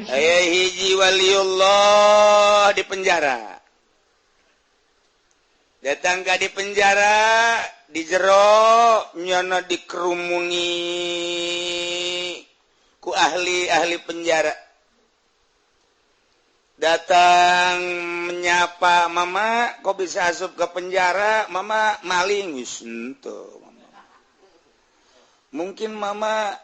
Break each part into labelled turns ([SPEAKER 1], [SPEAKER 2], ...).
[SPEAKER 1] hiji waliullah di penjara. Datang ka di penjara, di jero nyana dikerumuni ku ahli penjara. Datang menyapa, "Mama, kok bisa asup ke penjara? Mama maling." Wis henteu, Mama. Mungkin Mama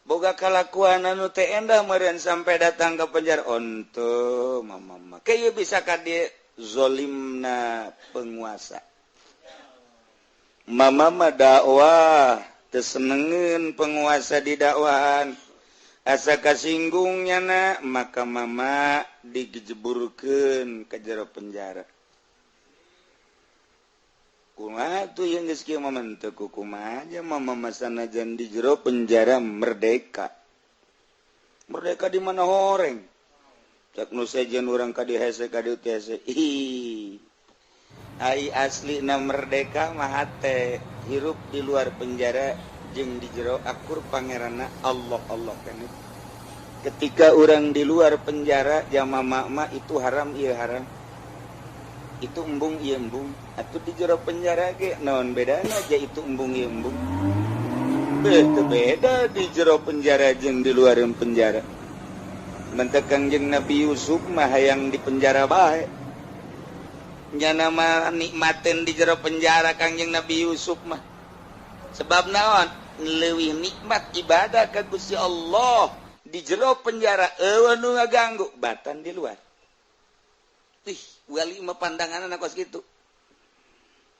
[SPEAKER 1] boga kalakuan anu teu endah meureun sampai datang ke penjara. Henteu, Mama. Kayak bisa ka dieu zolimna penguasa. Mama mah dakwah teu senengeun penguasa di dakwahan. Asa kasinggungnya na, maka Mama dijeburkeun ke jero penjara. Kumaha tuh yang geus kieu Mama teu kumaha aja Mama masanajan di jero penjara merdeka. Merdeka di mana horeng? Cak nu sejen urang ka dieu hese ka dieu hese. Ai aslina merdeka mah teh hirup di luar penjara jeung di jero akur pangeranna Allah kan. Ketika orang di luar penjara jama mama itu haram ieu haram. Itu embung ieu embung. Atuh di jero penjara ge naon bedana aja itu embung ieu embung. Beda di jero penjara jeung di luar penjara. Mentek Kangjeng Nabi Yusuf mah hayang di penjara bae. Nya nama nikmatin di jero penjara Kangjeng Nabi Yusuf mah. Sebab naon? Leuwih nikmat ibadah ka Gusti Allah di jero penjara eueuh nu ngaganggu batan di luar. Ih, wali mah pandanganna kos kitu.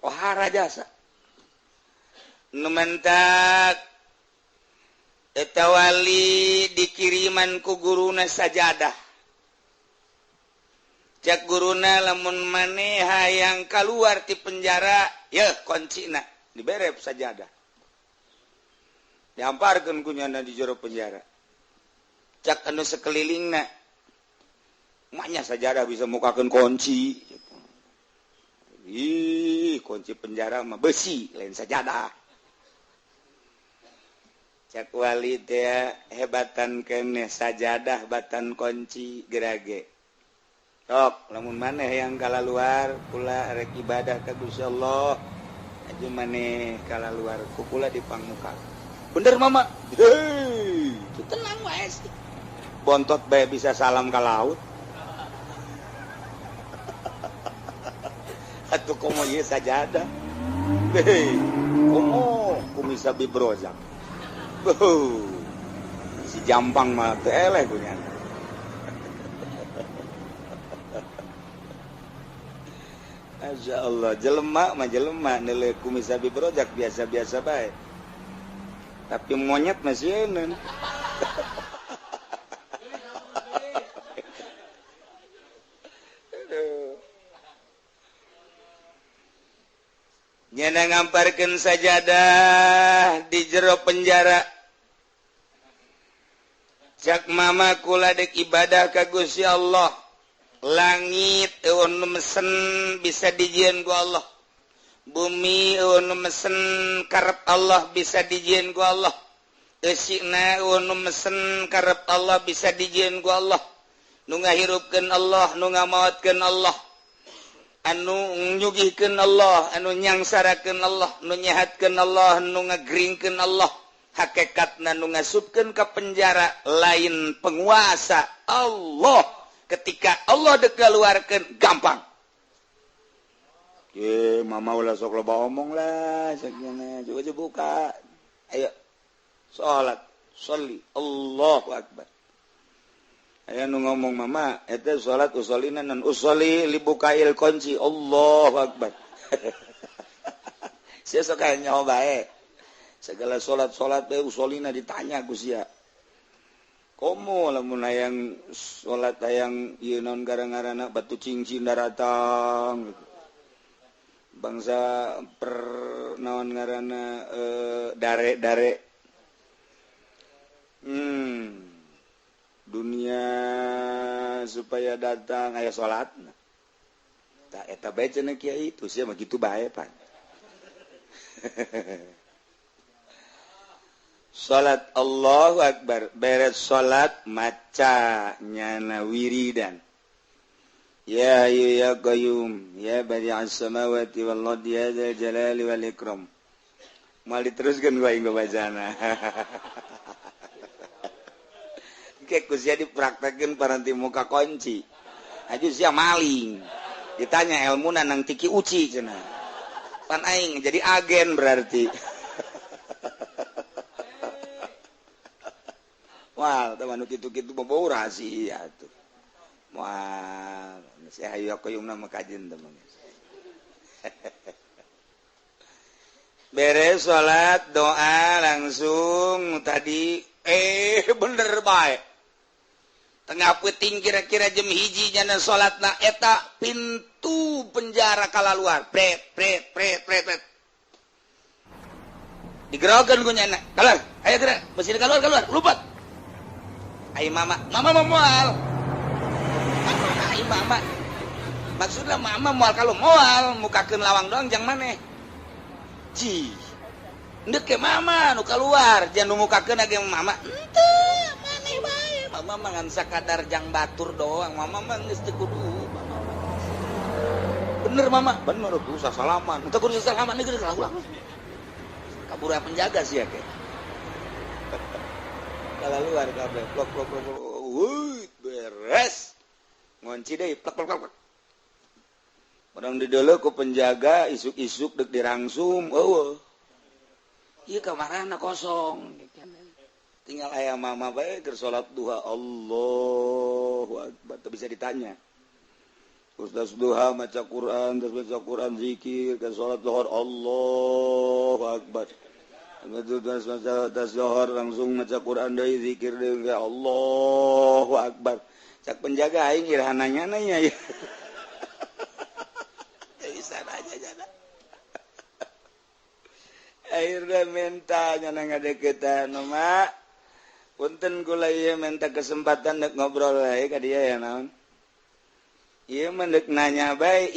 [SPEAKER 1] Ohara jasa. Nu mentak eta wali dikiriman ku guruna sajadah. Cak guruna lamun maneh hayang kaluar ti penjara, yeuh kuncina diberep sajadah. Dihamparkeun ku nyana di jero penjara. Cak anu sekelilingna maknya sajadah bisa mukakeun kunci. Ih, kunci penjara mah besi lain sajadah. Cak wali teh hebatan keneh sajadah batan kunci gerage. Sok lamun maneh yang kalaluar kula rek ibadah ka Gusti Allah. Aju maneh kalaluar ku kula dipangmuka. Bener Mama. Hei, tenang wae sih. Bontot bae bisa salam ka laut. Atuh komo ieu sajadah. Hei, komo kumisa bibrozak. Si jampang mah teu eleh kunya. Masya Allah, jelema mah jelema neuleuh kumisa bibrozak biasa-biasa bae. Tapi monyet masih enak. Nyana ngamparkeun sajadah di jero penjara. Cak mama kula dek ibadah ka Gusti Allah. Langit eueun mesen bisa dijieun ku Allah. Bumi eueun mesen karep Allah bisa dijieun ku Allah. Eusina eueun mesen karep Allah bisa dijieun ku Allah. Nu ngahirupkeun Allah, nu ngamaotkeun Allah. Anu nyugihkeun Allah, anu nyangsarakeun Allah, nu nyehatkeun Allah, nu ngagringkeun Allah. Hakikatna nu ngasupkeun ka penjara lain penguasa Allah. Ketika Allah dek keluarkeun gampang. Ye, mama ulah sok loba omong lah, sakjana. Coba buka. Ayo. Salat, sholli, Allahu akbar. Aya nu ngomong mama, eta salat usolina nan usoli libukail kunci, Allahu akbar. Sia sok aya nyaho bae. Segala salat bae usolina ditanya ku sia. Komo lamun hayang salat hayang ieu naon garang-garana batu cincin daratang gitu. Bangsa per naon ngaranna dare-dare dunia supaya datang aya salatna. Tah eta bae cenah kiai itu sia mah kitu bae pan. salat Allahu Akbar beres salat maca nyana wiridan ya hayyu ya qayyum ya badi'as samawati wal ardi ya dzal jalali wal ikram mal diteruskeun ku aing babacana ke kusia dipraktekeun paranti muka kunci aju sia maling ditanya ilmuna nang tiki uci cenah pan aing jadi agen berarti wah teman kitu-kitu bau rahasia tuh wah saya hayu koyum nama kajen teman beres salat doa langsung tadi bener baik tengah puting kira-kira jam hiji jana salatna eta pintu penjara kala luar pret digerokeun ku nyana kalar ayo geura mesin keluar lupat ayo mama moal ayo mama maksudnya mama moal kalau moal mukakeun lawang doang jang maneh ci ndek ke mama nu keluar jangan nu mukakeun age mama henteu maneh bae mama mah ngan sakadar jang batur doang mama mah geus teu kudu bener mama bener tuh salaman teu kudu salaman deui geus ulang kabura penjaga sih ya ke kala luar kabeh plok beres ngunci deui plek padang di deuleu ku penjaga isuk-isuk deuk dirangsum eueuh ieu kamarana kosong tinggal aya mama bae keur salat duha Allahu Akbar teu bisa ditanya Ustaz duha maca Quran terus baca Quran zikir ke salat zuhur Allahu Akbar tas zuhur langsung maca Quran deui zikir deui Allahu Akbar cak penjaga aing irahananya nanya ya bisa aja jana akhirnya minta nyana ngadeketan mak punten kula ieu minta kesempatan nek ngobrol wae ka dieu ya naon ieu mendek nanya bae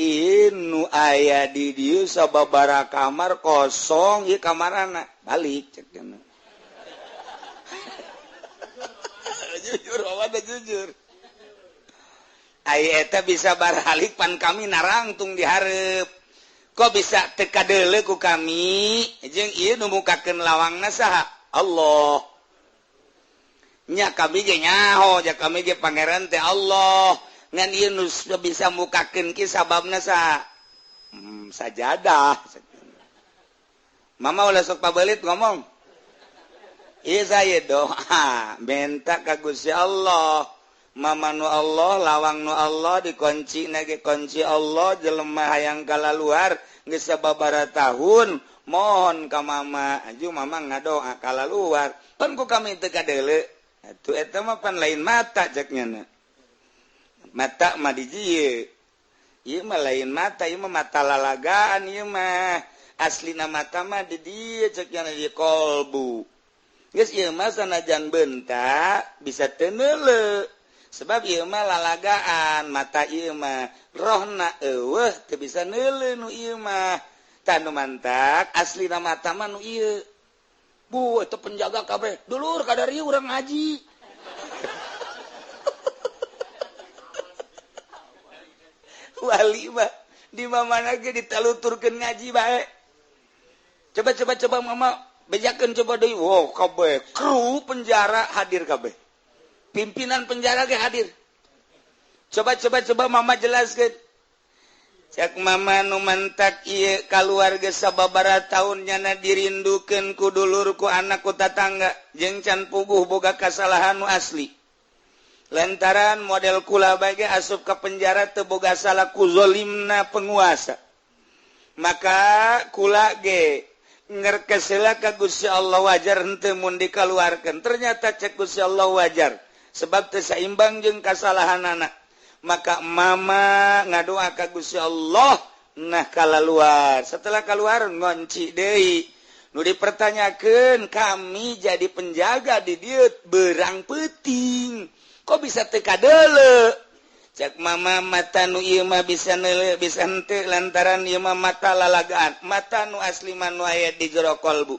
[SPEAKER 1] nu aya di dieu sababaraha kamar kosong ieu kamarana balik cek cenah jujur awalnya jujur aya eta bisa baralik pan kami narangtung di hareup kok bisa teka deuleu ku kami jeung ieu nu mukakeun lawangna saha Allah nya kami ge nyaho ja kami ge pangeran teh Allah ngan ieu nu bisa mukakeun ki sababna saha sajadah mama ulah sok pabelit ngomong ieu saya doa minta ka Gusti Allah mama nu Allah lawang nu Allah dikunci nage kunci Allah jelema hayang kala luar geus sababaraha tahun mohon ka mama aju mama ngadoa kala luar pan ku kami teu kadeuleu atuh eta mah pan lain mata ceknya mata mah di dieu ieu mah lain mata ieu mah mata lalagaan ieu mah aslina mata mah di dieu ceknya di kolbu geus ieu mah sanajan beuntak bisa teu neuleu sebab ieu mah lalagaan mata ieu mah rohna eueuh teu bisa neuleu nu ieu mah tanu mantak aslina mata mah nu ieu bu eta penjaga kabeh dulur kadari urang ngaji wali mah di mamana ge ditaluturkeun ngaji bae coba mama bejakeun coba deui wow kabeh kru penjara hadir kabeh pimpinan penjara ge hadir coba mama jelaskeun cak mama nu mantak ieu kaluarga sababaraha taun nyana dirindukeun ku dulur ku anak ku tatangga jeung can puguh boga kasalahan nu asli lantaran model kula bae ge asup ka penjara teu boga salah ku zalimna penguasa maka kula ge ngerkes heula ka Gusti Allah wajar henteu mun dikaluarkeun ternyata cek Gusti Allah wajar sebab teu saimbang jeung kasalahanana maka mama ngadoa ka Gusti Allah nah kala luar setelah keluar ngonci deui nu dipertanyakeun kami jadi penjaga di dieu berang peuting kok bisa teu kadeuleu cek mama mata nu ieu mah bisa neuleu bisa henteu lantaran ieu mah mata lalagaan mata nu asli mah nu aya di jero kolbu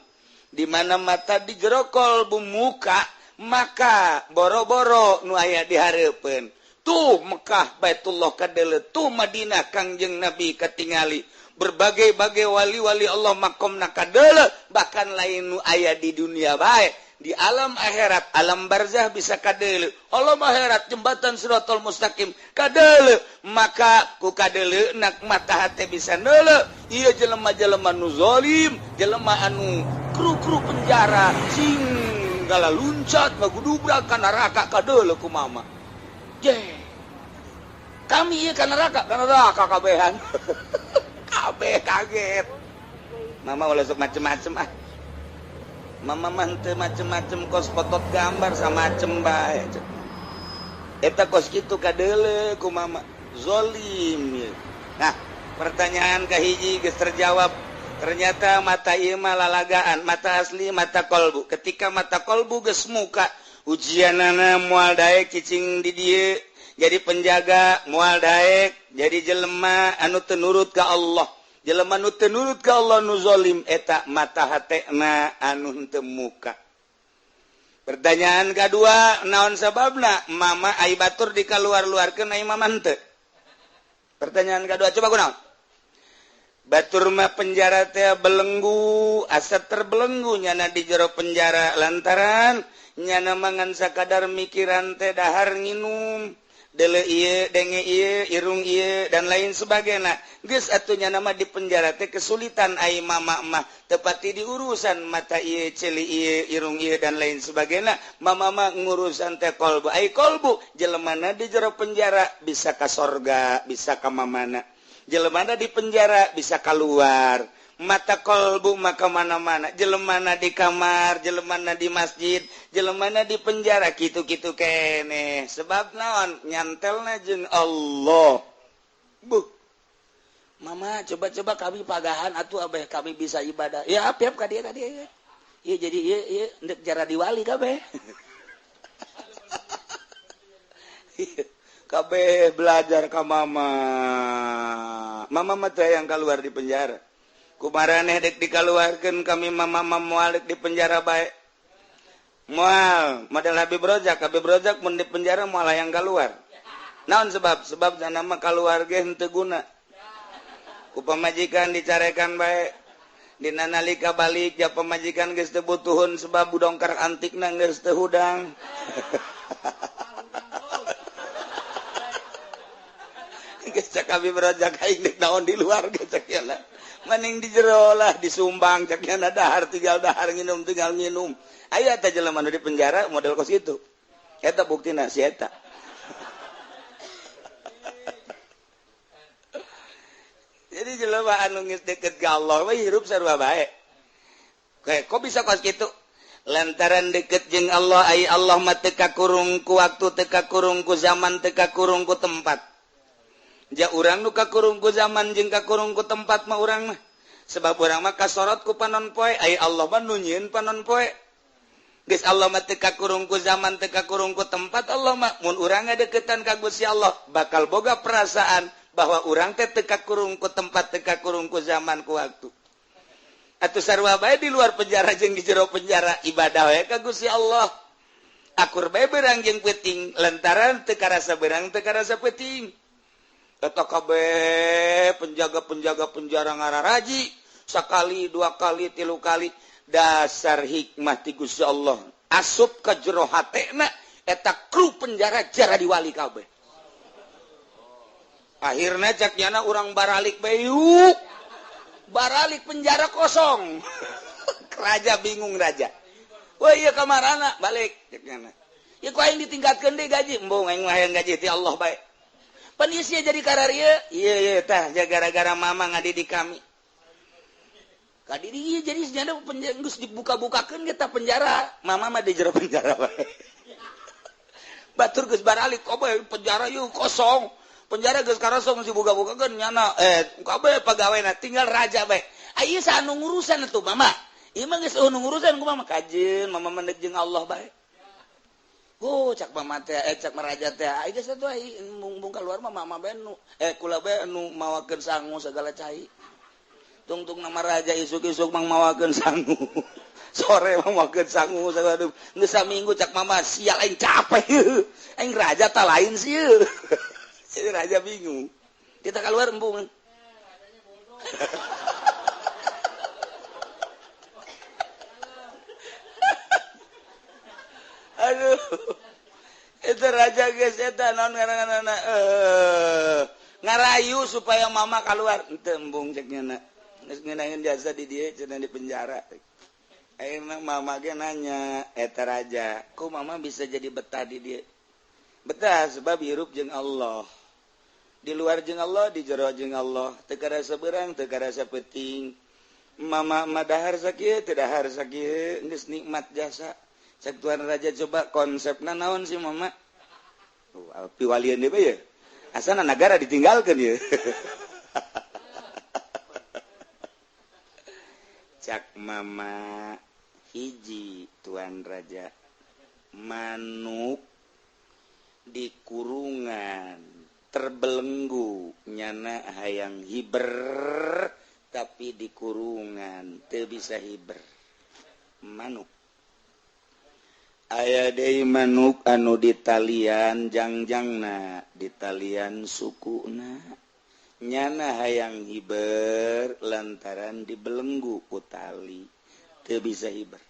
[SPEAKER 1] dimana mata dijerokol bumuka maka boro-boro nu aya dihareupeun tuh Mekah Baitullah kadele tuh Madinah Kangjeng Nabi katingali berbagai-bagai wali-wali Allah makomna kadele bahkan lain nu aya di dunia bae di alam akhirat alam barzah bisa kadele alam akhirat jembatan Siratal Mustaqim kadele maka ku kadele nak mata hate bisa neule ieu jelema-jelema nu zalim jelema anu kru-kru penjara sing gala luncat magudubrak ka neraka kadele ku mama je kami ieu ka neraka kabehan kabeh kaget mama ulah sok macem-macem mama mah teu macem-macem kos fotot gambar sama macem bae eta kos kitu kadele ku mama zalim nah pertanyaan kahiji geus terjawab ternyata mata ieu mah lalagaan mata asli mata kolbu ketika mata kolbu geus muka ujianana moal daek cicing di dieu jadi penjaga moal daek jadi jelema anu teu nurut ka Allah jelema nu teu nurut ka Allah nu zalim eta mata hatena anu henteu muka. Pertanyaan kedua naon sababna mama ai batur dikaluar-luarkeun ai mama henteu? Pertanyaan kedua coba kunaon? Batur mah penjara teh belenggu, asa terbelenggu nyana di jero penjara lantaran nyana mangan sakadar mikiran teh dahar nginum. Dele ieu denge ieu irung ieu dan lain sebagainya geus atunya nama di penjara teh kesulitan ai mama mah tepati di urusan mata ieu celi ieu irung ieu dan lain sebagainya mama mah ngurusan teh kolbu ai kolbu jelemana di jero penjara bisa ka sorga bisa ka mamana jelemana di penjara bisa keluar mata kolbu maka mana-mana jelemana di kamar jelemana di masjid jelemana di penjara kitu-kitu kene sebab naon nyantelna jeung Allah bu mama coba-coba kami pagahan atuh abeh kami bisa ibadah ya apiap ka dieu ieu jadi ieu ndek jara diwali kabeh kabeh belajar ka mama mah teh yang keluar di penjara kumaraneh dek dikaluarkeun kami mama moal di penjara bae moal model Habib Rojak mun di penjara moal yang keluar naon sebab jana mah keluar ge henteu guna ku pamajikan dicarekan bae dina nalika balik ja pamajikan geus teu butuhun sebab budongkar antikna geus teu hudang geus cak Habib Rojak aing dek naon di luar geus cak yalla maning di jero lah disumbang cak nya dahar tinggal dahar nginum tinggal nginum aya teh jelema nu di penjara model kos kitu eta buktina si eta jadi jelema anu geus deket ka Allah mah hirup sarua bae kok bisa kos kitu lantaran deket jeung Allah ai Allah mah teu kakurung ku waktu teu kakurung ku zaman teu kakurung ku tempat ja urang nu kakurung ku zaman jeung kakurung ku tempat mah urang mah sebab urang mah kasorot ku panon poe ai Allah mah nu nyieun panon poe geus Allah mah teu kakurung ku zaman teu kakurung ku tempat Allah mah mun urang ngadeukeutan ka Gusti Allah bakal boga perasaan bahwa urang teh teu kakurung ku tempat teu kakurung ku zaman ku waktu atuh sarua bae di luar penjara jeung di jero penjara ibadah we ka Gusti Allah akur bae beurang jeung peuting lantaran teu karasa beurang teu karasa peuting eta kabeh penjaga penjara ngararaji sakali dua kali tilu kali dasar hikmah ti Gusti Allah asup ka jero hatena eta kru penjara jara diwali kabeh akhirna cak nyana urang baralik bae yuk baralik penjara kosong raja bingung raja wah ieu kamarana balik cak nyana ieu ku aing ditingkatkeun deui gaji embung aing mah hayang gaji ti Allah bae pan ieu sia jadi kararieu ieu tah gara-gara mama ngadidik kami kadiri ieu jadi senyana geus dibuka-bukakeun kita penjara mama mah di jero penjara bae batur geus baralik kabeh penjara ieu kosong penjara geus karosong geus dibuka-bukakeun nyana kabeh pagawena tinggal raja bae ieu sanu ngurusan atuh mama ieu mah geus anu ngurusan ku mama kajeun mama mendek jeung Allah bae cak mama teh cak maraja teh ai geus atuh ai mung keluar mah mama bae nu kula bae nu mawakeun sangu segala cai tungtung nama raja isuk-isuk mang mawakeun sangu sore mah makan sangu aduh geus saminggu cak mama sial aing capek aing raja tak lain sih jadi raja bingung kita keluar embung aduh itu raja geus eta naon ngaranna ngarayu supaya mama keluar teu embung cek nyana geus ngeunangkeun jasa di dieu cenah di penjara akhirnya mama ge nanya eta raja kok mama bisa jadi betah di dieu betah sebab hirup jeung Allah di luar jeung Allah di jero jeung Allah teu karasa beurang teu karasa penting mama madahar sakieu teu dahar sakieu geus nikmat jasa cek tuan raja coba konsepna naon sih mama piwalian dia ya asana negara ditinggalkan ya cak mama hiji tuan raja manuk di kurungan terbelenggu nyana hayang hiber tapi di kurungan teu bisa hiber manuk aya deui manuk anu di talian jangjangna di talian sukuna nyana hayang hiber lantaran dibelenggu ku tali teu bisa hiber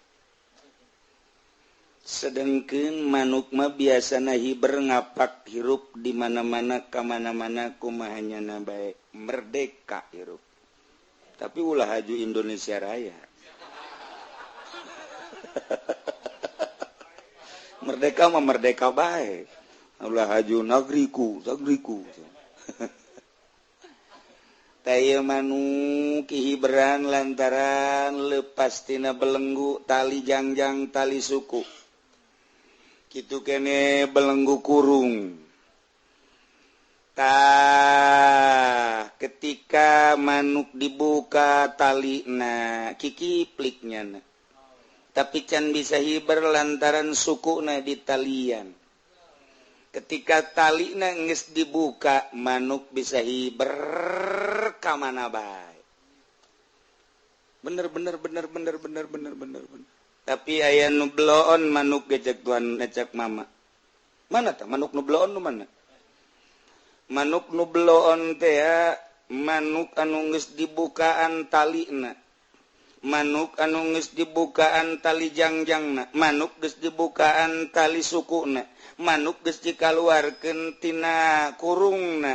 [SPEAKER 1] sedengkeun manuk mah biasana hiber ngapak hirup di mana-mana ka mana-mana kumaha nyana bae merdeka hirup tapi ulah haju Indonesia Raya merdeka mah merdeka baik ulah haju negeriku taya manuk hiberan lantaran lepas tina belenggu tali jangjang tali suku kitu kene belenggu kurung tah ketika manuk dibuka talina kikipliknya tapi can bisa hiber lantaran sukuna di talian ketika talina geus dibuka manuk bisa hiber ka mana bae bener tapi aya nu bloon manuk gecek tuan ngecek mama mana tah manuk nu bloon nu mana manuk nu bloon teh ya manuk anu geus dibukaan talina manuk anu geus dibukaan tali jangjangna manuk geus dibukaan tali sukuna manuk geus dikaluarkeun tina kurungna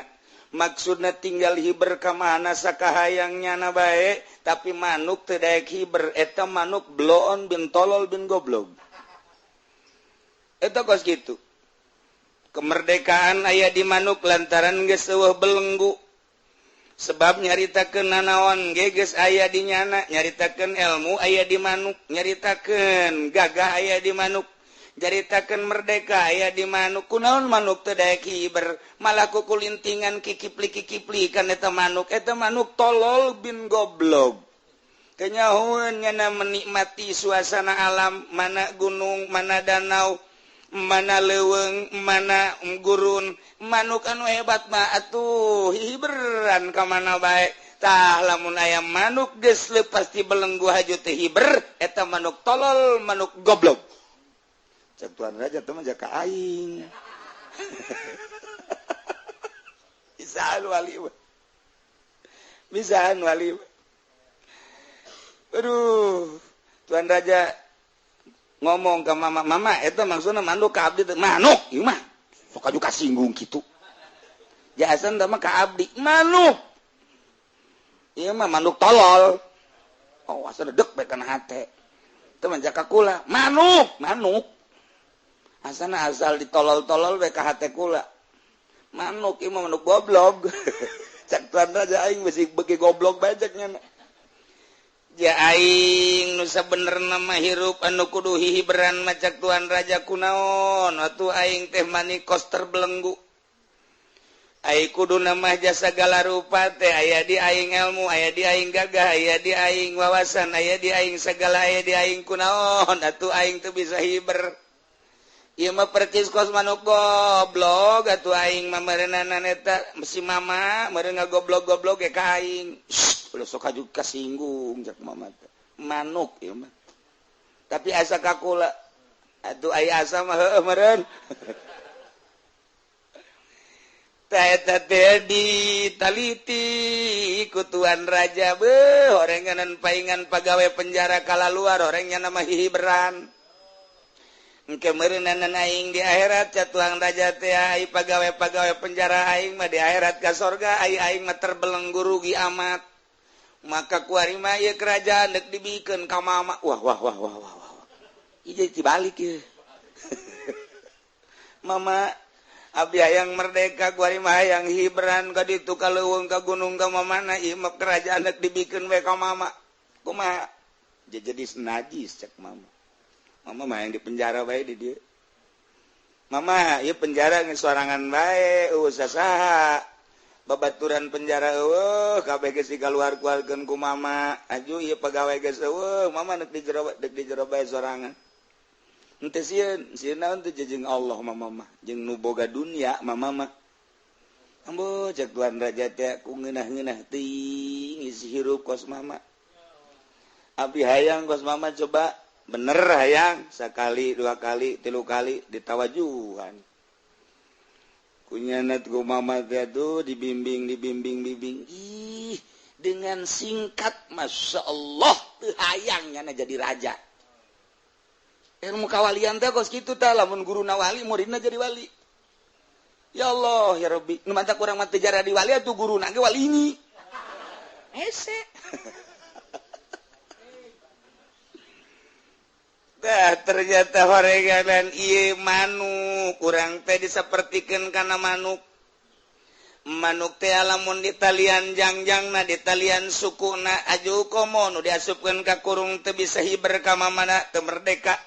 [SPEAKER 1] maksudna tinggal hiber ka mana sakahayangnyana bae tapi manuk teu daek hiber eta manuk bloon bin tolol bin goblok eta kos kitu kemerdekaan aya di manuk lantaran geus eueuh belenggu sebab nyaritakeun nanaon geus aya di nyana nyaritakeun ilmu aya di manuk nyaritakeun gagah aya di manuk nyaritakeun merdeka aya di manuk kunaon manuk teu daek hiber malah kukulintingan kikipli kan eta manuk tolol bin goblok kenyahoeun nyana menikmati suasana alam mana gunung mana danau mana leuweung mana gurun manuk anu hebat mah atuh hiberan ka mana bae tah lamun aya manuk geus leupas ti belenggu haju teh hiber eta manuk tolol manuk goblok cek tuan raja teh mah jaka aing bisaan wali aduh tuan raja ngomong ke mama eta maksudna manuk ka abdi manuk ieu mah sok aju kasinggung kitu jasan teh mah ka abdi manuk ieu mah manuk tolol oh asa dedeg bae kana hate teu mah jaka kula manuk asana asal ditolol-tolol bae ka hate kula manuk ieu mah manuk goblok cak tuan raja aing bisi beuki goblok bae cek nya ya aing nu sabenerna mah hirup anu kudu hihiberan macak tuan raja kunaon atuh aing teh mani koster belenggu aing kudu mah jasa segala rupa teh aya di aing ilmu aya di aing gagah aya di aing wawasan aya di aing segala aya di aing kunaon atuh aing teu bisa hiber ieu mah percis kos manuk goblok atuh aing mah meureunana eta si mama meureun ngagoblok-goblok ge ka aing udah sok aju kasinggung jak mama manuk ieu mah tapi asa kakula atuh aya asa mah heueuh meureun eta teh ditaliti ku tuan raja beuh horenganan paingan pagawe penjara kala luar orangnya nama hibran engke meureunan aing di akhirat ca tuang raja teh ai pagawe-pagawe penjara aing mah di akhirat ka sorga aing mah terbelenggu rugi amat maka kuari mah ieu kerajaan deuk dibikeun ka mama wah ieu jadi dibalik ieu mama abdi hayang merdeka kuari mah hayang hibran ka ditu ka leuweung ka gunung ka mamana ieu mah kerajaan deuk dibikeun we ka mama kumaha jadi najis cek mama mah yang di penjara bae di dieu mama ieu penjara geus sorangan bae usah saha babaturan penjara eueuh kabeh geus dikaluar-keluarkeun ku mama aju ieu pagawe geus eueuh mama deuk di jero bae sorangan henteu sieun naon teh jeung Allah mama mah jeung nu boga dunya mama mah ambo cek tuan raja teh ku ngeunah-ngeunah teuing ngisi hirup kos mama abdi hayang kos mama coba bener hayang sakali 2 kali 3 kali ditawajuhan kunyanat ku mama teh tuh dibimbing ih dengan singkat masya Allah teu hayangnya jadi raja ilmu kawalian teh kos kitu tah lamun guruna wali muridna jadi wali ya Allah ya Rabbi nu mantak urang mah teu jadi wali atuh guruna ge wali ini hese ternyata horenganan ieu manuk urang teh disapertikeun kana manuk teh lamun di talian jangjangna di talian sukuna aju komo nu diasupkeun ka kurung teu bisa hiber ka mamana teu merdeka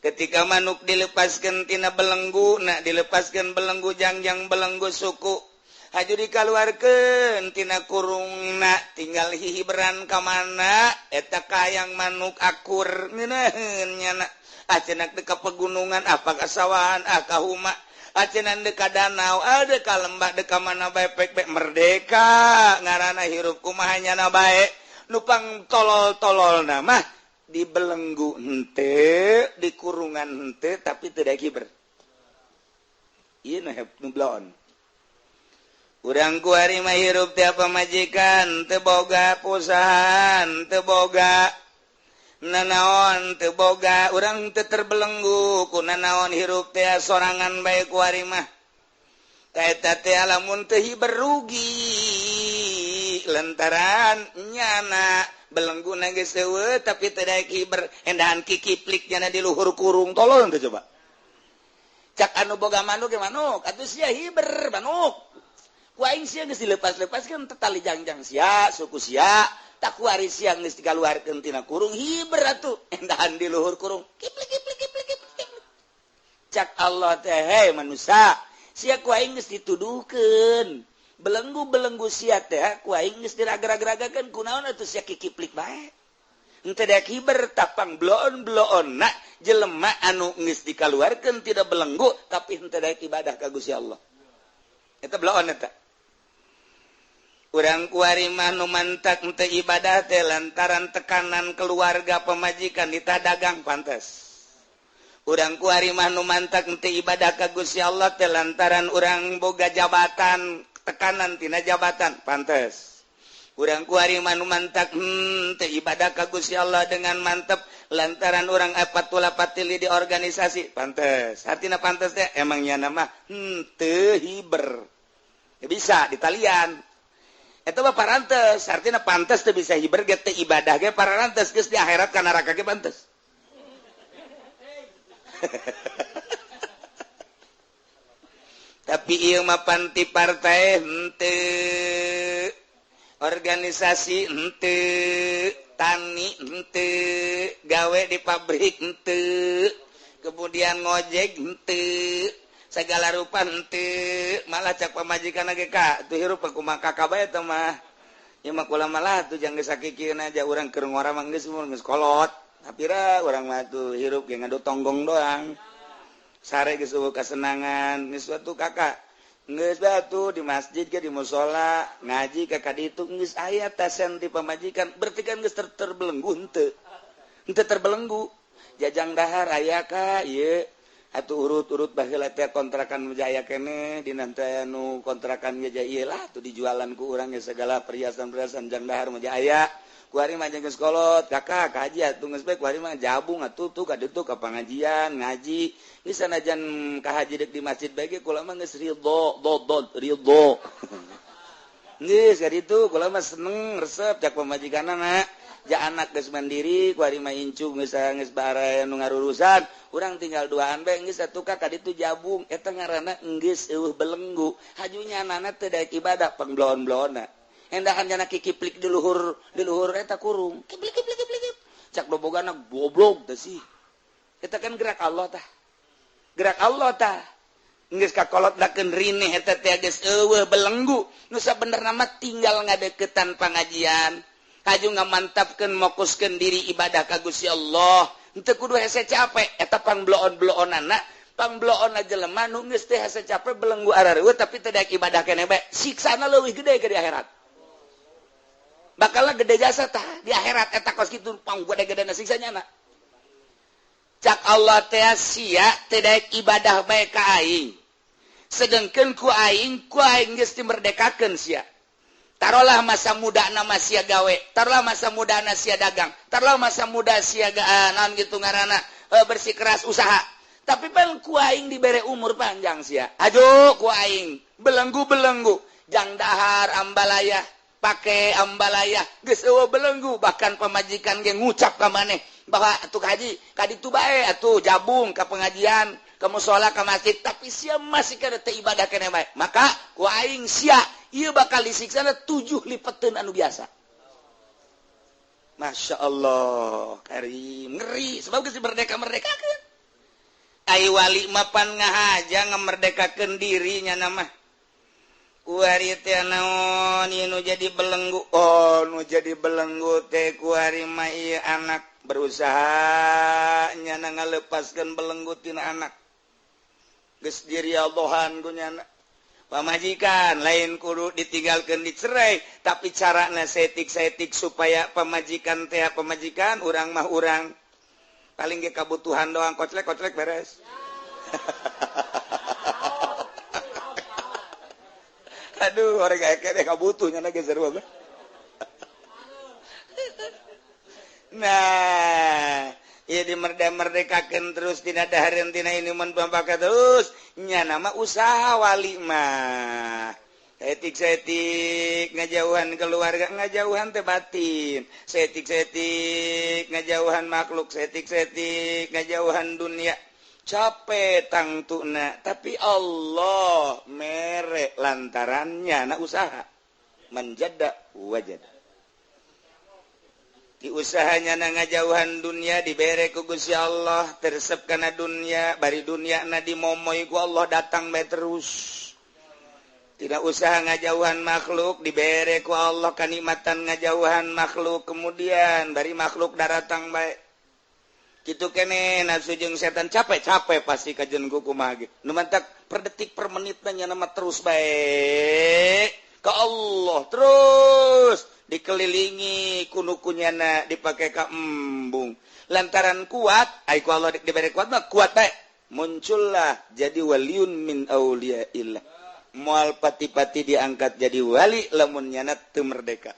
[SPEAKER 1] ketika manuk dilepaskeun tina belenggu dilepaskeun belenggu jangjang belenggu suku aju dikaluarkeun tina kurungna tinggal hihiberan ka mana eta kayang manuk akur ngeunaheun nyana acenah teh ka pegunungan apa ka sawahan ka huma acenah teh ka danau ada ka lembah teh ka mana bae pek merdeka ngaranna hirup kumaha nyana bae nu pang tolol-tololna mah di belenggu henteu di kurungan henteu tapi teu daek hiber ieu nu bloon urang kuari mah hirup teh apa majikan teu boga pusahan teu boga nanaon teu boga urang teu terbelenggu ku nanaon hirup teh sorangan bae kuari mah ka eta teh lamun teu hiber rugi lantaran nyana belengguna geus eueuh tapi teu daek hiber endahan kikiplik nyana di luhur kurung tolol teh coba cak anu boga manuk ge manuk atuh sia hiber manuk ku aing sia geus dilepas-lepaskeun teh tali jangjang sia suku sia tak kuari sia geus dikaluarkeun tina kurung hiber atuh endahan di luhur kurung kiplik cak Allah teh hei manusia sia ku aing geus dituduhkeun belenggu sia teh ku aing geus diraga-ragakeun kunaon atuh sia kikiplik bae henteu daek hiber tapang bloon-bloonna jelema anu geus dikaluarkeun tidak belenggu tapi henteu daek ibadah ka Gusti Allah eta bloon eta urang kuari mah nu mantak henteu ibadah teh lantaran tekanan keluarga pemajikan ditah dagang pantes urang kuari mah nu mantak henteu ibadah ka Gusti Allah teh lantaran urang boga jabatan tekanan tina jabatan pantes urang kuari mah nu mantak teu ibadah ka Gusti Allah dengan mantep lantaran urang apatula-patili di organisasi pantes artina pantes teh emang nya mah teu hiber bisa di talian eta mah parantes artina pantes teu bisa hiber ge teu ibadah ge parantes geus di akhirat ka neraka ge pantes tapi ieu mah panti partai henteu organisasi henteu tani henteu gawe di pabrik henteu kemudian ngojek henteu segala rupa henteu malah cak pamajikan ge ka tuh hirup kumaha kakak bae teh mah ieu mah kula malah tuh jang geus sakikieun aja urang keur ngora mah geus kolot tapira urang mah tuh hirup ge ngadu tonggong doang sare geus eueuh kasenangan geus atuh kakak geus batu di masjid ge di mushola ngaji ka kaditu geus aya tasen di pamajikan berarti kan geus terbelenggu henteu terbelenggu jajang dahar aya ka ieu atuh urut-urut baheula teh kontrakan Jaya kene dina teh anu kontrakan Jaya ieu lah tuh dijualan ku urang ge segala perhiasan-perhiasan jang dahar mah aya ku ari mah geus kolot kakak kaji atuh geus bae ku ari mah jabung atuh tuh ka ditu ka pangajian ngaji geus sanajan ka haji deuk di masjid bae ge kula mah geus ridho geus ka ditu kula mah seneng resep cak pamajikanna ja anak geus mandiri ku ari mah incu geus bare anu ngarurusan urang tinggal duaan bae geus atuh ka ditu jabung eta ngaranna geus eueuh belenggu hajunya anak teh daek ibadah pangbloon-bloona endahan jana kikiplik di luhur eta kurung kiplik cak dobogana goblok teh sih eta kan gerak Allah tah geus kakolotdakeun rineh eta teh geus eueuh belenggu nu sabenerna mah tinggal ngadeukeutan pangajian haju ngamantapkeun mokuskeun diri ibadah ka Gusti Allah henteu kudu hese capek eta pangbloon-bloonana pangbloonna jelema nu geus teh hese capek belenggu arareueuh tapi teu daek ibadah keneh bae siksana leuwih gede ke di akhirat bakalna gede jasa tah di akhirat eta kos kitu panggede-gedena siksanya cak Allah teh sia teu daek ibadah bae ka aing sedengkeun ku aing geus dimerdekakeun sia taruhlah masa muda nama sia gawe taruhlah masa muda na sia dagang taruhlah masa muda sia naon gitu ngaranna bersikeras usaha tapi pan ku aing dibere umur panjang sia aduh ku aing belenggu jang dahar ambalaya pake ambalaya geus eueuh belenggu bahkan pamajikan ge ngucap ka maneh bahwa atuh haji ka ditu bae atuh jabung ka pengajian ka mushola ka masjid tapi sia masih kada teu ibadah keneh bae maka ku aing sia ieu bakal disiksana 7 lipeteun anu biasa Masya Allah karim ngeri sebab geus merdeka-merdekakeun ai wali mapan ngahaja ngamerdekakeun dirinya nama ku ari teh naon ieu nu jadi belenggu nu jadi belenggu teh ku ari mah ieu anak berusaha nyana ngalepaskeun belenggu tina anak geus dirialdohan ku nyana pamajikan lain kudu ditinggalkeun dicerai tapi carana setik-setik supaya pamajikan urang mah urang paling ge kabutuhan doang koclek beres aduh orang kayak deh kabutuhnya na geus sarua nah ieu dimerdekakeun terus tina dahareun tina ini mun pampaka terus nya nama usaha wali mah setik-setik ngajauhan keluarga ngajauhan teh batin setik-setik ngajauhan makhluk setik-setik ngajauhan dunia capek tangtuna tapi Allah mere lantarannya na usaha manjada wajada di usahanya na ngajauhan dunia dibere ku Gusti Allah tersep kana dunia bari dunia na dimomoy ku Allah datang bae terus tidak usaha ngajauhan makhluk dibere ku Allah kanikmatan ngajauhan makhluk kemudian bari makhluk datang bae kitu kene nafsu jeung setan capek pasti kajen ku kumaha ge nu mantak per detik per menitna nya nama terus bae ka Allah terus dikelilingi kunukunyana dipake ka embung lantaran kuat ai ku Allah dibere kuat mah kuat bae muncullah jadi waliun min auliyaillah moal pati-pati diangkat jadi wali lamun nyana teu merdeka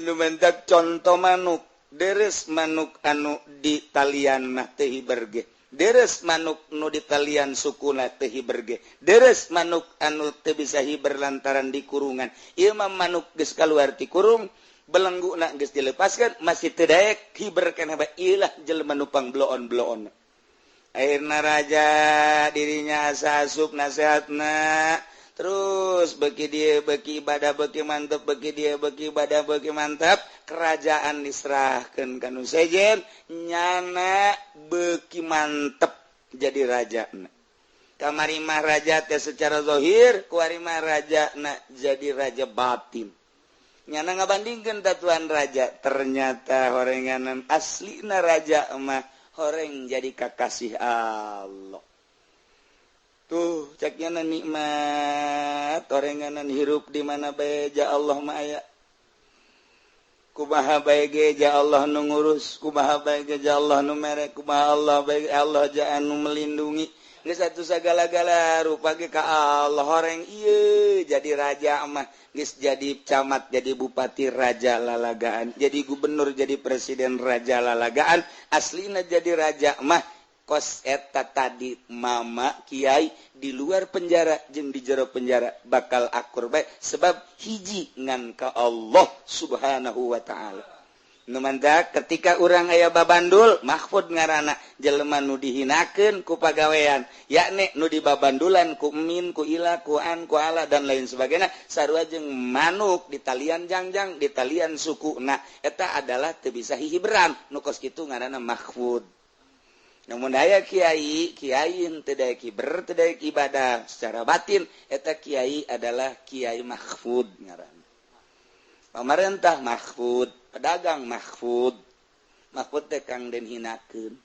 [SPEAKER 1] nu mentak contoh manuk deres manuk anu di talian mah teu hiberge deres manuk nu di talian sukuna teu hiberge deres manuk anu teu bisa hiber lantaran di kurungan ieu mah manuk geus kaluar ti kurung belengguna geus dilepaskeun masih teu daek hiber keneh bae ieu lah jelema nu pangbloon-bloon akhirna raja dirinya asa asup nasehatna terus beki dia beki ibadah beki mantap beki dia beki ibadah beki mantap kerajaan diserahkeun ka nu sejen nyana beki mantep jadi raja kamari mah raja teh secara zahir kuari mah raja na jadi raja batin nyana ngabandingkeun tatuan raja ternyata horenganan aslina raja mah horeng jadi kakasih Allah tuh caknya nikmat horenganan hirup di mana bae ja Allah mah aya kumaha bae ja Allah nu ngurus kumaha bae ja Allah nu mere kumaha Allah bae Allah ja anu melindungi geus atuh sagala-gala rupa ge ka Allah horeng ieu jadi raja mah geus jadi camat jadi bupati raja lalagaan jadi gubernur jadi presiden raja lalagaan aslina jadi raja mah kos eta tadi mama kiai di luar penjara jeung di jero penjara bakal akur bae sebab hiji ngan ka Allah subhanahu wa ta'ala nu manta ketika urang aya babandul mahfud ngaranna jelema nu dihinakeun ku pagawean yakni nu dibabandulan ku min ku ila ku an ku ala dan lain sebagainya sarua jeung manuk di talian jangjang di talian sukuna eta adalah teu bisa hihiberan nu kos kitu ngaranna mahfud. Namun daya kiai teu daya kiber teu daya ibadah secara batin eta kiai adalah kiai mahfud ngaranna. Pamarentah mahfud, pedagang mahfud. Mahfud teh kang den hinakeun,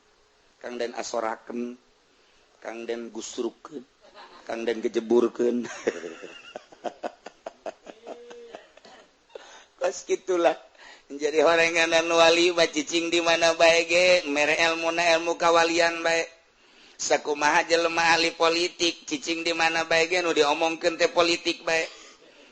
[SPEAKER 1] kang den asorakeun, kang den gusrukeun, kang den gejeburkeun. Kos gitulah. Jadi horengan dan wali cicing di mana bae ge mere elmuna ilmu kawalian bae sakumaha jelema ahli politik cicing di mana bae ge nu diomongkeun teh politik bae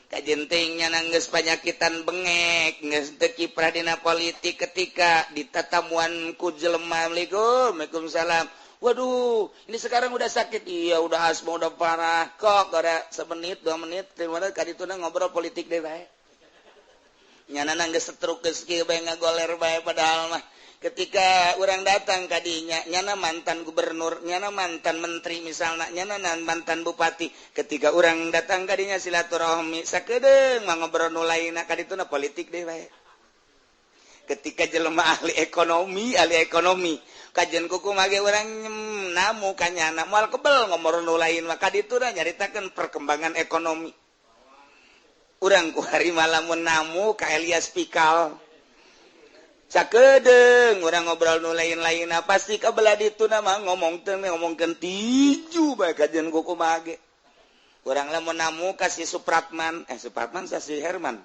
[SPEAKER 1] kajenting nya geus panyakitan bengek geus teu kiprah dina politik ketika ditatamuan ku jelema Waalaikumsalam waduh ini sekarang udah sakit iya udah asma udah parah kok ada semenit 2 menit terus kadituna ngobrol politik deh bae nyana geus setruk geus kieu bae ngagoler bae padahal mah ketika urang datang kadinya nyana mantan gubernur nyana mantan menteri misalna nyana mantan bupati ketika urang datang kadinya silaturahmi sakedeung mah ngobrol nu lainna kadituna politik deui bae ketika jelema ahli ekonomi kajian kuku mage urang namu ka nyana moal kebel ngobrol nu lain mah kadituna nyaritakeun perkembangan ekonomi urang ku hari malamun namu ka Elias Pikal sakedeung urang ngobrol nu lain-lain pasti kabelah ditu mah ngomongkeun tiju bae kajian kuku mage urang lamun namu ka si Supratman sa si Herman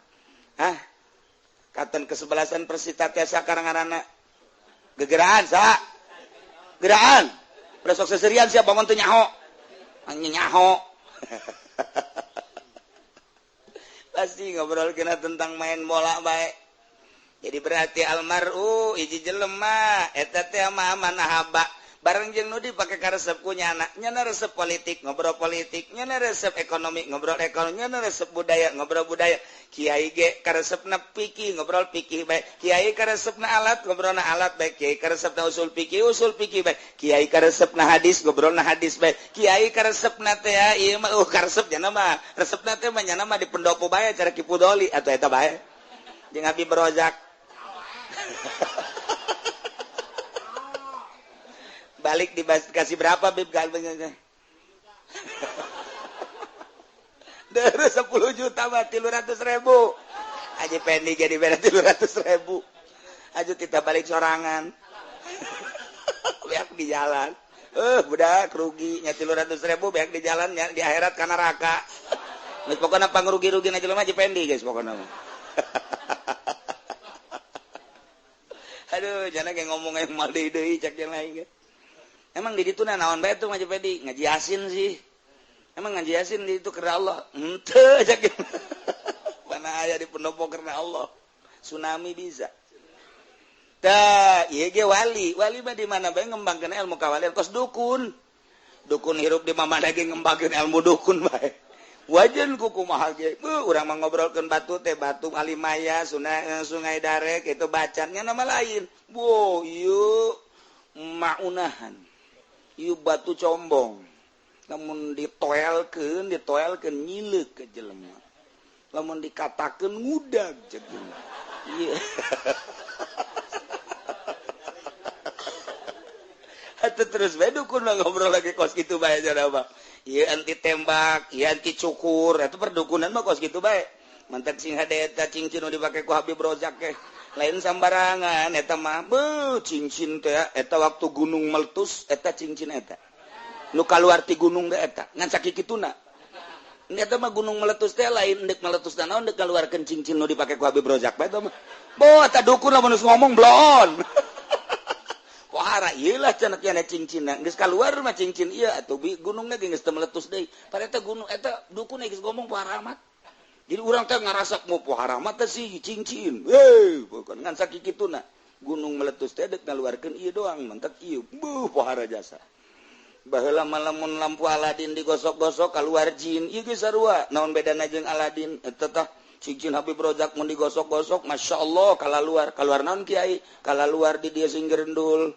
[SPEAKER 1] katen kesebelasan Persita Tiasa karangarana gegeraan sa geraan besok seserian siapa bangun teu nyaho pasti ngobrol kena tentang main bola baik jadi berarti almaru hiji jelema eta teh mah manahaba bareng jeung nu dipake karesep ku nyana resep politik ngobrol politik nyana resep ekonomi ngobrol ekonomi nyana resep budaya ngobrol budaya kiai ge karesepna fikih ngobrol fikih bae kiai karesepna alat ngobrolna alat bae kiai karesepna usul fikih bae kiai karesepna hadis ngobrolna hadis bae kiai karesepna teh ieu mah karesep nya mah resepna teh mah nyana mah di pendopo bae cara kipudoli atuh eta bae jeung Habib Rozak balik dikasih berapa Bib galbengnya dari 10 juta mah 300.000 aja pendi jadi beda 300.000 aja kita balik sorangan beak di jalan budak rugi nya 300.000 beak di jalan di akhirat kana neraka geus pokona pangrugi-rugi na jelema aja pendi guys pokona aduh jangan kayak ngomong yang mal deui cak yang lain guys. Emang di ditu naon bae tuh ngaji pedi ngaji yasin sih. Emang ngaji yasin di itu karena Allah. Henteu aja gitu. Mana aya di pendopo karena Allah. Tsunami bisa. Tah, ieu ge wali. Wali mah di mana bae ngembangkeun ilmu kawalian kos dukun. Dukun hirup di mamana ge ngembangkeun ilmu dukun bae. Wajan kuku mahal ge. Urang mah ngobrolkeun batu teh batu alimaya, sungai Darek itu bacannya nama lain. Wo, ieu maunahan. Ieu batu combong lamun ditoelkeun nyileuk ke jelema lamun dikatakeun ngudag ceuk ieu atuh terus bae dukun ngobrol lagi kos kitu bae cenah mah ieu anti tembak ieu anti cukur eta perdukunan mah kos kitu bae mantek sing hade eta cincin nu dipake ku Habib Rozak teh lain sambarangan eta mah cincin teh eta waktu gunung meletus eta cincin eta nu kaluar ti gunung teh eta ngan sakikituna eta mah gunung meletus teh lain deuk meletus naon deuk kaluarkeun cincin nu dipake ku Habib Rozak bae eta mah boh tak dukun lah manus ngomong blon pohara iyalah cenah cincin geus kaluar mah cincin iya atuh gunungna geus teu meletus deui pareta gunung eta dukun geus ngomong pohara amat jadi urang teh ngarasa mau pohara amat teh si cincin bukan ngan sakikituna gunung meletus teh dek ngaluarkeun ieu doang mentek ieu pohara jasa baheula malamun lampu Aladin digosok-gosok keluar jin ieu geus sarua naon bedana jeung Aladin eta tah cincin Habib Rozak mun digosok-gosok Masya Allah keluar naon kiai luar di dia singgerendul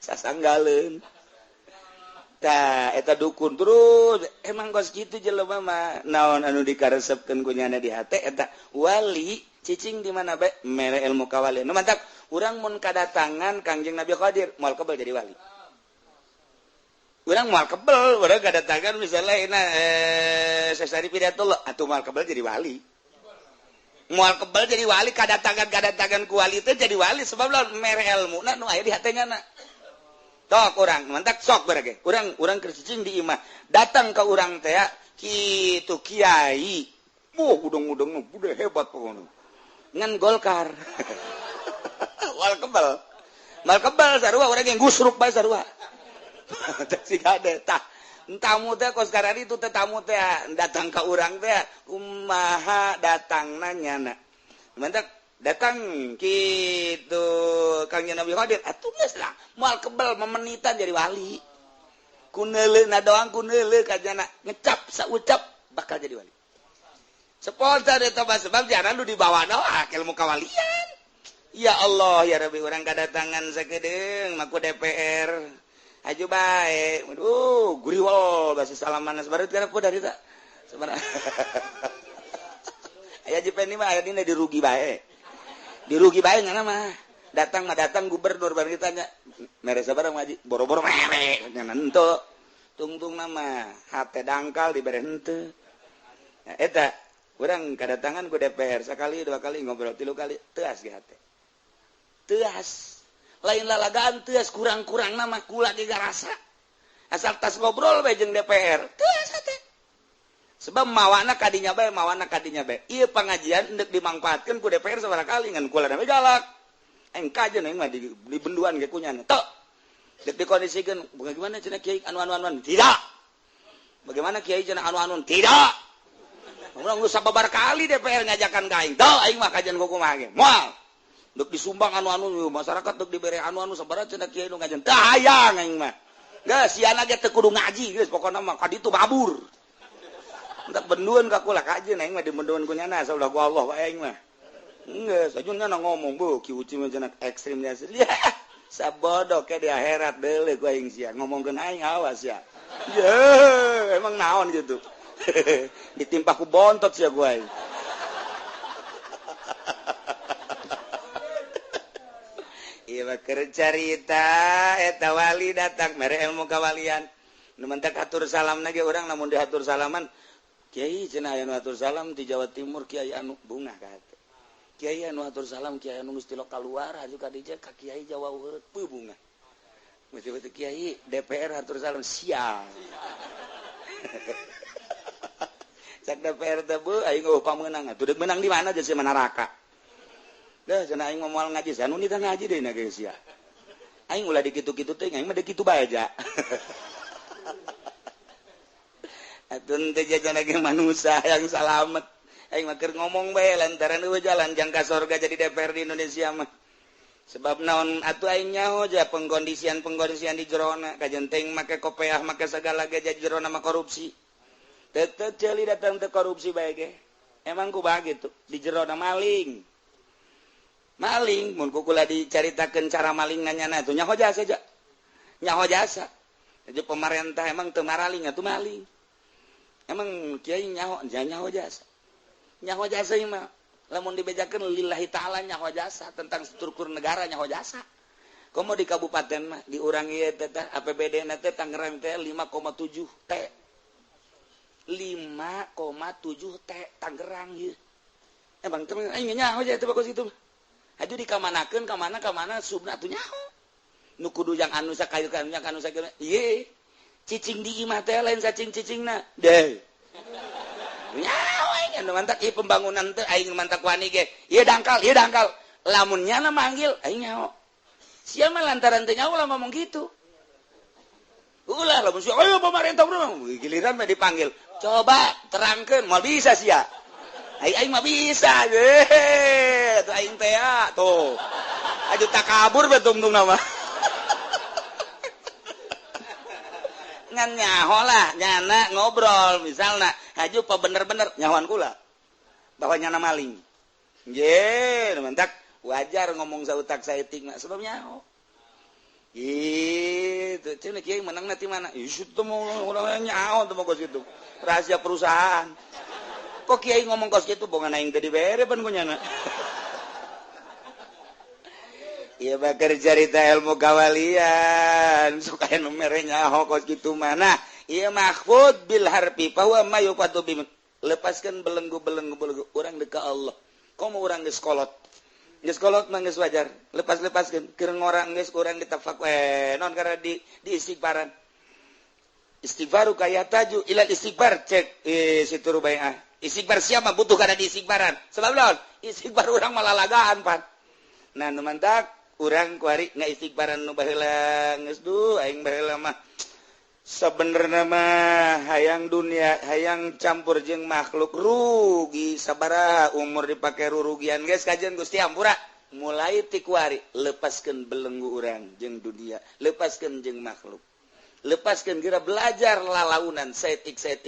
[SPEAKER 1] sasanggaleun tah eta dukun terus emang kos kitu jelema mah naon anu dikaresepkeun ku nyana di hate eta wali cicing di mana bae mere ilmu kawalian nu mantap urang mun kadatangan Kangjeng Nabi Qadir moal kebal jadi wali urang moal kebal urang kadatangan misalnya sesari pidatullah atuh moal kebal jadi wali moal kebal jadi wali kadatangan ku wali teh jadi wali sebab lawan mere ilmuna nu aya di hatenya na tok urang mantap sok barage urang keur cicing di imah datang ka urang teh kitu kiai udang-udang udah hebat pokoknya ngan Golkar mal kebal sarua urang yang gusruk bae sarua si gade tah tamu teh kos karari itu teh tamu teh datang ka urang teh kumaha datangna nyana mantap datang kitu Kangjeng Nabi Qadir atuh geus lah moal kebal memenitan jadi wali kuneuleuh doang kuneuleuh kajana ngecap saucap bakal jadi wali sponsor eta sebab jaran lu dibawa doa ilmu kawalian ya Allah ya Rabbi urang kadatangan sakedeung maku DPR aju bae guriwol basa salaman sabarut kana dari tak sabar aya jipen mah aya dina dirugi bae ngana mah datang gubernur bari ditanya mere sabarang ngaji boro-boro mere nyana henteu tungtung nama hate dangkal dibere henteu eta urang kadatangan ku DPR sekali dua kali ngobrol 3 kali teuas ge hate teuas lain lalagaan teuas kurang-kurang nama kula ge garasa asal tas ngobrol bae jeung DPR teuas hate sebab mawana kadinya bae ieu pangajian hendak dimangpaatkeun ku DPR sabaraha kali ngan kula na galak aing kajen aing mah di benduan ge kunyana tok dek dikondisikeun bagaimana cenah kiai anu-anuan tidak bagaimana kiai cenah anu-anuan tidak urang geus sababar kali DPR ngajakan ka aing teu aing mah kajen kumaha ge moal dek disumbang anu-anu masyarakat dek dibere anu-anu sabaraha cenah kiai nu ngajen teu hayang aing mah geus siana ge teu kudu ngaji geus pokona mah ka ditu babur entak benduan ka kula kajen aing mah di benduan ku nyana saulah ku Allah wae aing mah geus ajunna ngomong bu ki uci mah cenah ekstrim nya asli sabodoh ke di akhirat deuleu ku aing sia ngomongkeun aing awas ya ye emang naon gitu ditimpa ku bontot sia ku aing ieu keur carita eta wali datang mere ilmu kawalian nu mentek atur salamna ge urang lamun diatur salaman kiai cenah aya nu atur salam di Jawa Timur kiai anu bunga ka hate kiai anu atur salam kiai anu geus ti lokal luar aju ka dieu ka kiai Jawa Weureut pu bunga mesti kiai DPR atur salam sial cak DPR teh beuh aing pamenang atuh deuk menang di mana jeung si Manaraka dah cenah aing moal ngaji sanu nita ngaji deui na geus sia aing ulah dikitu-kitu teh aing mah deuk kitu bae aja atun teh jajan lagi manusia yang salamet aing mah keur ngomong bae lantaran eueuh jalan jangka sorga jadi DPR di Indonesia mah sebab naon atuh aing nyaho ja pengkondisian di jerona kajenteng make kopiah make segala ge jadi jerona mah korupsi tetep celi datang teh korupsi bae ge emang kumaha gitu di jerona maling mun kukula dicaritakeun cara maling nanyana atuh nyaho jasa jadi pemerintah emang teu maraling atuh maling emang kiai nyaho jasa ieu mah lamun dibejakeun lillahi taala nyaho jasa tentang struktur negara nyaho jasa komo di kabupaten mah diurang ieu teh APBD-na teh Tangerang teh 5,7 T 5,7 T Tangerang ieu emang teh aing nyaho aja teh bakos kitu aju dikamanakeun ka mana subna atuh nyaho nu kudu yang anu sakayu kan yang anu sakieu ieu cicing di imah teh lain cacing cicingna deh nyawa mantak ieu pembangunan teh aing mantak wani ge ieu dangkal lamun nyana manggil aing nyaho sia mah lantaran teu nyaho ngomong gitu ulah lamun sia ayo pemerintah giliran mah dipanggil coba terangkeun moal bisa sia aing mah bisa ge tuh aing teh tuh aju takabur betung nama ngan nyaho lah nyana ngobrol misalnya haju apa bener-bener nyawan kula bahwa nyana maling ye mentak wajar ngomong sautak saeutik mah sebab nyaho gitu cenah kieu menang nanti mana isu teh mau urang nyaho teh kos kitu rahasia perusahaan kok kiai ngomong kos kitu bogan aing teh dibere pan ku nyana iya bakar cerita ilmu kawalian suka nu mere nyaho kos kitu mana iya mahfud bil harfi bahwa mayufatu bim lepaskan belenggu urang deuk ka Allah komo urang geus kolot mah geus wajar lepaskeun keur ngorang geus urang ditafak non karena di istighfaran istighfaru kayataju ila istighfar cek situ rubaiah istighfar siapa butuh kana di istighfaran sebab naon istighfar urang malalagaan pan nah nu mantak urang kuari ngaistighfaran nu baheula geus du aing baheula mah sabenerna mah hayang dunia hayang campur jeung makhluk rugi sabaraha umur dipake rurugian geus kajian Gusti Ampura mulai ti kuari lepaskeun belenggu urang jeung dunia lepaskeun jeung makhluk lepaskeun geura belajar lalaunan setik jak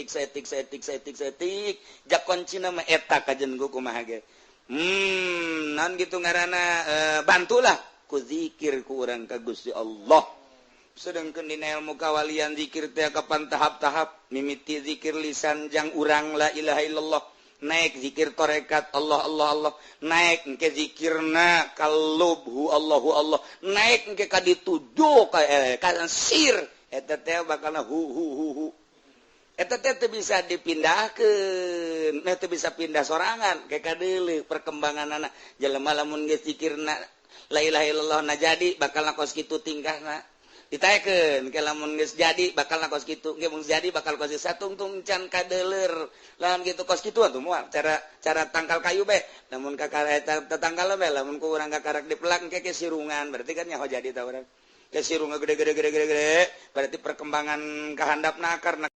[SPEAKER 1] kuncina mah eta kajian ku kumaha ge naon gitu ngaranna bantulah ku zikir ku urang ka Gusti Allah sedangkeun dina ilmu kawalian zikir teh kapan tahap-tahap mimiti zikir lisan jang urang la ilaha illallah naik zikir tarekat Allah naik engke zikirna kalubhu Allah naik engke ka dituju ka sir eta teh bakalna hu eta teh teu bisa dipindahkeun teu bisa pindah sorangan kayak kadeuleu perkembanganna jelema lamun geus zikirna la ilaha illallah na jadi bakal kos kitu tingkahna ditaekeun ke lamun geus jadi bakal kos kitu ge mun jadi bakal kos satungtung can kadeuler lamun kitu kos kitu atuh moal cara tangkal kayu be lamun ka tetangkal be lamun ku urang kakarak dipelak engke ke sirungan berarti kan nyaho jadi ta urang ke sirungan gede berarti perkembangan kahandapna akarna